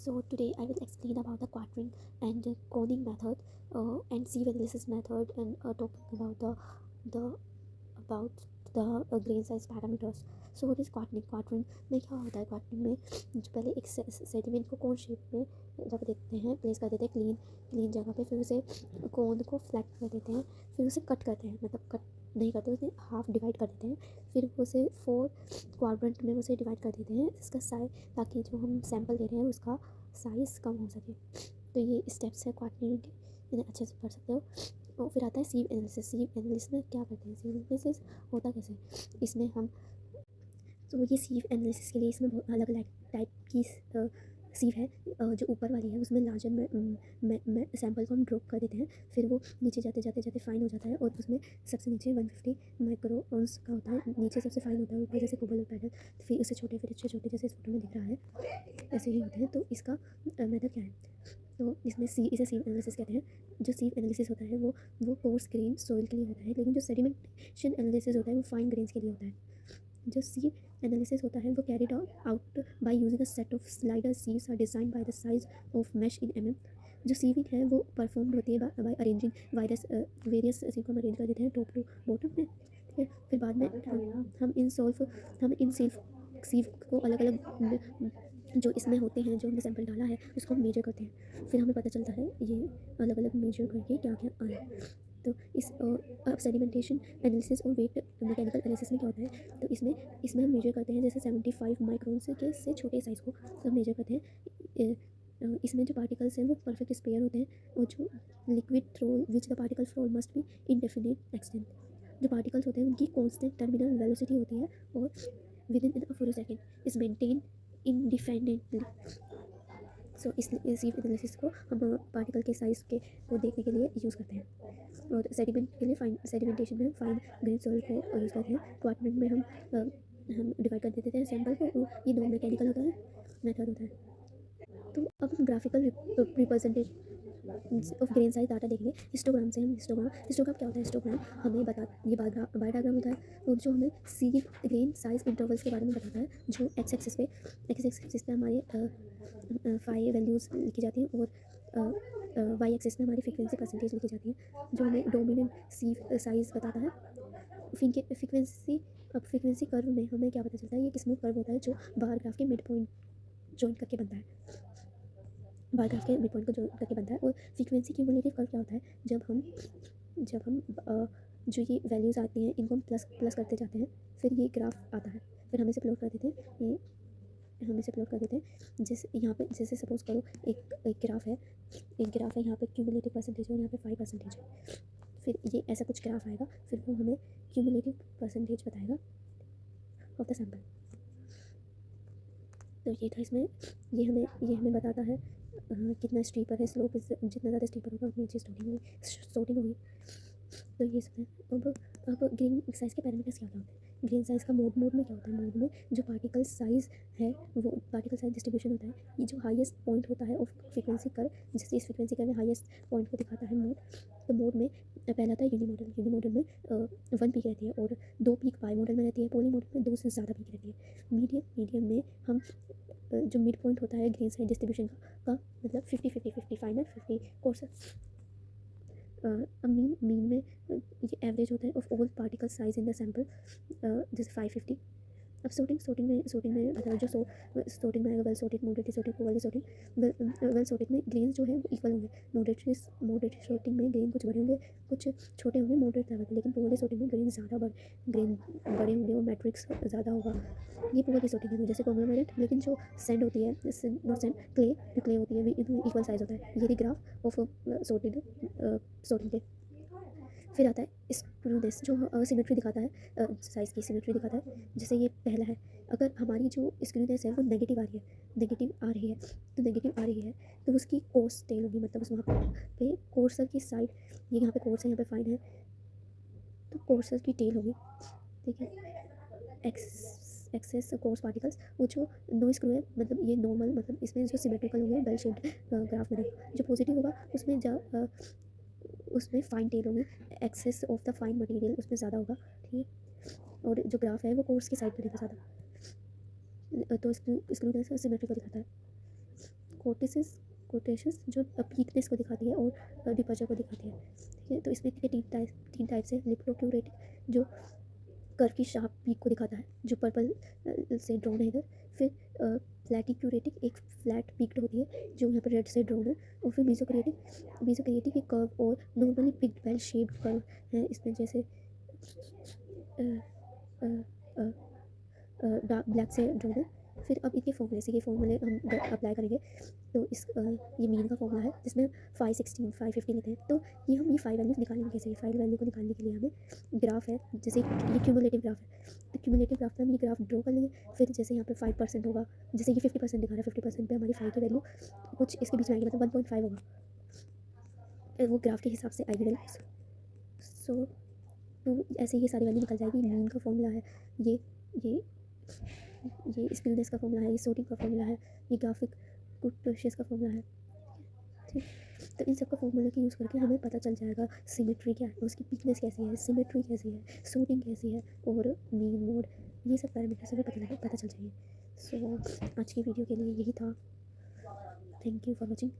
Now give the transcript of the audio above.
So today I will explain about the quartering and the coning method and sieve analysis method and talking about the about the grain size parameters. So what is quartering? Quartering में क्या होता है? Quartering में जो पहले एक sediment को cone shape में रख देते हैं, प्लेस कर देते हैं क्लीन जगह पे, फिर उसे कोन को फ्लैट कर देते हैं, फिर उसे कट करते हैं, मतलब कट नहीं करते, उसे हाफ डिवाइड कर देते हैं, फिर उसे 4 क्वाड्रेंट में उसे डिवाइड कर देते हैं इसका साइज, ताकि जो हम सैम्पल ले रहे हैं उसका साइज़ कम हो सके। तो ये स्टेप्स है क्वार्टरिंग के, इन्हें अच्छे से पढ़ सकते हो। और फिर आता है सीव एनालिसिस। सीव एनालिसिस में क्या करते हैं? सीव एनालिसिस होता कैसे है? इसमें हम तो ये सीव एनालिसिस के लिए इसमें बहुत अलग अलग टाइप की सीव है। जो ऊपर वाली है उसमें लार्जर में सैम्पल को हम ड्रॉप कर देते हैं, फिर वो नीचे जाते जाते जाते फाइन हो जाता है, और उसमें सबसे नीचे 150 माइक्रोन्स का होता है, नीचे सबसे फाइन होता है, ऊपर जैसे कोबल पैटर्न, फिर उससे छोटे, फिर इससे छोटे, जैसे इस फोटो में दिख रहा है ऐसे ही होते हैं। तो इसका मेथड क्या है? तो इसमें इसे सीव एनालिसिस कहते हैं। जो सीव एनालिसिस होता है वो कोर्स ग्रेन सॉइल के लिए होता है, लेकिन जो सेडिमेंटेशन एनालिसिस होता है वो फाइन ग्रेन्स के लिए होता है। जो सीव एनालिसिस होता है वो carried out by using a set of slider sieves are design by the size of mesh in mm। जो सीविंग है वो परफॉर्म होती है बाय अरेंजिंग वेरियस सीव को हम अरेंज कर देते हैं टॉप टू बॉटम में, ठीक है। फिर बाद में हम इन सीव को अलग अलग जो इसमें होते हैं, जो हमने सैंपल डाला है उसको हम मेजर करते हैं, फिर हमें पता चलता है ये अलग अलग मेजर करके क्या क्या आया। तो इस अब सेडिमेंटेशन एनालिसिस और वेट मैकेनिकल एनालिसिस में क्या होता है? तो इसमें हम मेजर करते हैं, जैसे 75 माइक्रोन से छोटे साइज़ को हम मेजर करते हैं। इसमें जो पार्टिकल्स हैं वो परफेक्ट स्पेयर होते हैं, और जो liquid through which the particle flow must be indefinite extent. जो पार्टिकल्स होते हैं उनकी कॉन्स्टेंट टर्मिनल वेलोसिटी होती है, और within a photo second is maintain independently. So इस सीव एनालिसिस को हम पार्टिकल के साइज़ के को देखने के लिए यूज़ करते हैं। और सेडिमेंट के लिए सेडिमेंटेशन में हम फाइन ग्रेन सॉइल को यूज़ करते हैं। क्वार्टरिंग में हम डिवाइड कर देते हैं सैंपल को। ये नॉन मैकेनिकल होता है, मेथड होता है। तो अब हम graphical representation of grain size data देखेंगे। हिस्टोग्राम से हम हिस्टोग्राम क्या होता है? हिस्टोग्राम हमें ये बार डायग्राम होता है, और जो हमें सी ग्रेन साइज इंटरवल्स के बारे में बताता है। जो एक्स एक्सिस पे हमारे 5 वैल्यूज़ लिखी जाती हैं, और वाई एक्सिस में हमारी फ्रीक्वेंसी परसेंटेज लिखी जाती है, जो हमें डोमिनेंट सी साइज़ बताता है। फ्रीक्वेंसी कर्व में हमें क्या पता चलता है? ये एक स्मूथ कर्व होता है जो बार ग्राफ के मिड पॉइंट जॉइंट करके बनता है, बार ग्राफ के मिड पॉइंट को जॉइंट करके बनता है। और फ्रीक्वेंसी क्यूमुलेटिव कर्व क्या होता है? जब हम जो ये वैल्यूज़ आती हैं इनको हम प्लस करते जाते हैं, फिर ये ग्राफ आता है, फिर हम इसे प्लॉट कर देते हैं। ये हम इसे प्लॉट कर देते हैं। जैसे यहाँ पे, जैसे सपोज करो एक ग्राफ है, यहाँ पे क्यूमुलेटिव परसेंटेज है और यहाँ पे 5% है, फिर ये ऐसा कुछ ग्राफ आएगा, फिर वो हमें क्यूमुलेटिव परसेंटेज बताएगा ऑफ द सैम्पल। तो ये था इसमें, ये हमें बताता है कितना स्टीपर है स्लोप, जितना ज़्यादा स्टीपर होगा उतनी अच्छी सॉर्टिंग होगी। तो ये सब है। अब ग्रेन साइज़ के पैरामीटर्स क्या होते हैं? ग्रेन साइज़ का मोड में क्या होता है? मोड में जो पार्टिकल साइज़ है वो पार्टिकल साइज डिस्ट्रीब्यूशन होता है। ये जो हाईएस्ट पॉइंट होता है ऑफ फ्रीक्वेंसी कर्व, जैसे इस फ्रीक्वेंसी कर्व में हाईएस्ट पॉइंट को दिखाता है मोड। तो मोड में पहला आता है यूनी मॉडल में 1 पीक रहती है, और 2 पीक बाई मॉडल में रहती है, पॉली मॉडल में 2 से ज़्यादा पीक रहती है। मीडियम में हम जो मिड पॉइंट होता है ग्रेन साइज डिस्ट्रीब्यूशन का मतलब 50-50 फाइनल 50 कोर्स। अब मीन में ये एवरेज होता है of all particle size in the sample, जैसे 550। अब sorting में मतलब जो sorting में आएगा well sorted, moderately sorted, poorly sorted। Well sorted में ग्रेन्स जो है वो इक्वल होंगे। moderate sorting में ग्रेन कुछ बड़े होंगे, कुछ छोटे होंगे मॉडरेट लेवल पे, लेकिन poorly sorting में ग्रेन बड़े होंगे और मैट्रिक्स ज़्यादा होगा। ये poorly sorting है। जैसे कॉन्ग्लोमेरेट, लेकिन जो सैंड होती है, नॉट सैंड, क्ले होती है, इक्वल साइज होता है। ये ग्राफ ऑफ sorting पे। फिर आता है स्क्रूनेस, जो सिमेट्री दिखाता है, साइज़ की सिमेट्री दिखाता है। जैसे ये पहला है, अगर हमारी जो स्क्रूनेस है वो नेगेटिव आ रही है, तो उसकी कोर्स टेल होगी, मतलब उस वहाँ पे कोर्सर की साइड, ये यहाँ पे कोर्स है, यहाँ पे फाइन है, तो कोर्सर की टेल होगी, ठीक है। एक्सेस कोर्स पार्टिकल्स, वो जो नो स्क्रू है, मतलब ये नॉर्मल, मतलब इसमें जो सिमेट्रिकल होगा बेल शेप्ड ग्राफ बनेगा। जो पॉजिटिव होगा उसमें फाइन टेल होगी, excess of the fine material उसमें ज़्यादा होगा, ठीक है। और जो ग्राफ है वो कोर्स की साइड बनेगा ज़्यादा। तो स्क्रूनेस सिमेट्री को दिखाता है। कोटेशस जो वीकनेस को दिखाती है और डिपर्चर को दिखाती है, ठीक है। तो इसमें तीन टाइप्स है। लिप्टोक्यूरेटिक जो कर्व की शार्प पीक को दिखाता है, जो पर्पल से ड्रॉन है इधर। फिर प्लैटिक्यूरेटिक एक फ्लैट पीक्ड होती है जो यहाँ पर रेड से ड्रॉन है। और फिर मीजोक्रिएटिक एक कर्व और normally peaked bell shaped curve है इसमें, जैसे डार्क ब्लैक से ड्रॉन है। फिर अब इनके फॉर्मूले हम अप्लाई करेंगे। तो ये मीन का फॉर्मूला है जिसमें 516 550 लेते हैं। तो ये 5 वैल्यूज निकालेंगे कैसे? 5 वैल्यू को निकालने के लिए हमें ग्राफ है, जैसे ये क्यूमुलेटिव ग्राफ है, तो क्यूमुलेटिव ग्राफ में हम ये ग्राफ ड्रॉ कर लेंगे। फिर जैसे यहाँ पे 5% होगा, जैसे ये 50% दिखा रहा है, 50% पे हमारी 5 की वैल्यू कुछ इसके बीच में आएगी, मतलब 1.5 होगा, वो ग्राफ के हिसाब से आएगी वैल्यू। सो तो ऐसे ये सारी वैल्यू निकल जाएगी। मीन का फॉर्मूला है ये ये ये स्किलनेस का फॉर्मूला है, ये सोटिंग का फॉर्मूला है, ये ग्राफिक कुटोशियस का फॉर्मूला है, ठीक। तो इन सब का फॉर्मूला के यूज़ करके हमें पता चल जाएगा सिमेट्री क्या है, उसकी पीकनेस कैसी है, सिमेट्री कैसी है, सोटिंग कैसी है, और मीन मोड, ये सब पैरामीटर्स हमें पता चल जाएंगे। सो आज की वीडियो के लिए यही था। Thank you for watching.